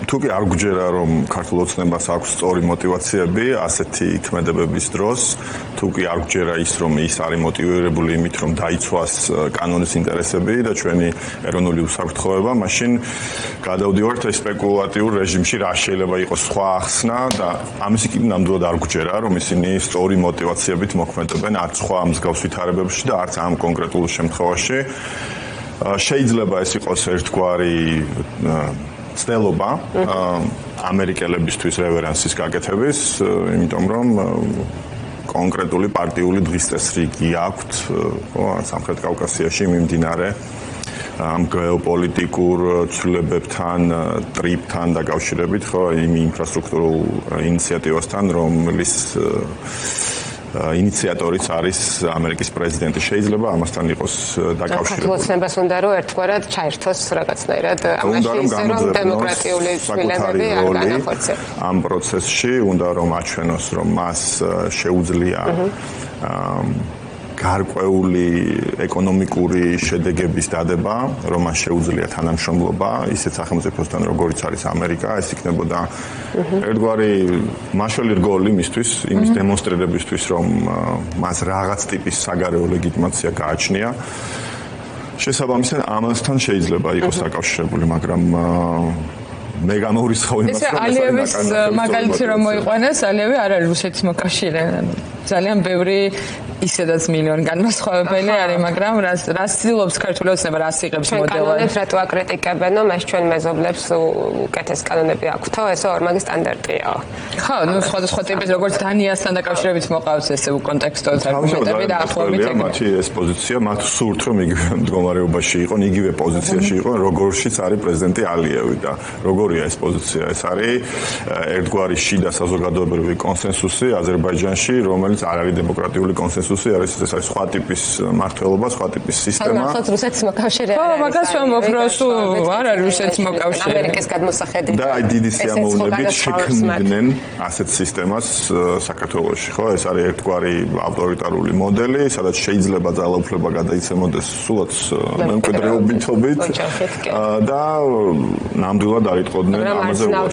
თუკი არ გჯერა რომ ქართულ ოცნებას აქვს სწორი мотиваციები ასეთი ქმედებების დროს, თუკი არ გჯერა ის რომ ის არის мотивირებული იმით რომ დაიცვას კანონის ინტერესები და ჩვენი ეროვნული უსაფრთხოება, მაშინ გადავდივართ ეს სპეკულატიურ რეჟიმში, რა შეიძლება იყოს სხვა ახსნა და ამისი კი ნამდვილად არ გჯერა რომ ისინი სწორი мотиваციებით მოქმედებენ არც სხვა მსგავს ვითარებებში და არც ამ კონკრეტულ შემთხვევაში. შეიძლება ეს იყოს ერთგვარი ცდელობა ამერიკელებისთვის რევერანსის გაკეთების, იმიტომ რომ კონკრეტული პარტიული დღის წესრიგი აქვთ, ხო, სამხრეთ კავკასიაში მიმდინარე ამ გეოპოლიტიკურ ცვლილებებთან, ტრიპთან დაკავშირებით, ხო, იმ ინფრასტრუქტურულ ინიციატივასთან, რომლის ინიციატორიც არის ამერიკის პრეზიდენტი. შეიძლება ამასთან იყოს დაკავშირებული. ქართულ ოცნებას უნდა რომ ერთგვარად ჩაერთოს რაღაცნაირად ამაში ისე რომ დემოკრატიული ცვლილებები არ განახორციელოს. ამ პროცესში უნდა რომ აჩვენოს რომ მას შეუძლია გარკვეული ეკონომიკური შედეგების დადება, რომ მას შეუძლია თანამშრომლობა ისეთ სახელმწიფოსთან, როგორიც არის ამერიკა, ეს იქნებოდა ერთგვარი მაშველი რგოლი მისთვის, იმის დემონსტრირებისთვის, რომ მას რაღაც ტიპის საგარეო ლეგიტიმაცია გააჩნია. შესაბამისად, ამასთან შეიძლება იყოს დაკავშირებული, მაგრამ მე გამორიცხავ იმას, რომ ალიევის მაგალითი რომ მოიყვანეს, ალიევი არ არის რუსეთის მოკავშირე. ძალიან ბევრი ისედაც მილიონი განმასხვავებელი არის, მაგრამ რას ცდილობს ქართული ოცნება, რას იღებს მოდელად? კანონებს რატო აკრიტიკებენო, მას ჩვენ მეზობლებს უკეთეს კანონები აქვთო, ესო ორმაგი სტანდარტია. ხო, ну სხვადასხვა ტიპის როგორც დანიასთან დაკავშირებით მოყავს ესე კონტექსტოზე არგუმენტები და ახლობით ეგრე. მათი ეს პოზიცია მათ სურთ რომ იგივე მდგომარეობაში იყონ, იგივე პოზიციაში იყონ, როგორშიც არის პრეზიდენტი ალიევი და როგორია ეს პოზიცია? ეს არის ერთგვარი შიდა საზოგადოებრივი კონსენსუსი აზერბაიჯანში, რომელიც არ არის დემოკრატიული კონსენსუსი, არის ეს არის სხვა ტიპის მართლობა, სხვა ტიპის სისტემა. ახლა რუსეთის მოკავშირე არ არის. ხო, მაგას ვამბობ, რომ არ არის რუსეთის მოკავშირე. ამერიკის გადმოსახედით. და აი დიდი სიამოვნებით შექმნიდნენ ასეთ სისტემას საქართველოში, ხო? ეს არის ერთგვარი ავტორიტარული მოდელი, სადაც შეიძლება ძალაუფლება გადაიცემოდეს სულაც მემკვიდრეობითობით და ნამდვილად არ იტყოდნენ ამაზე.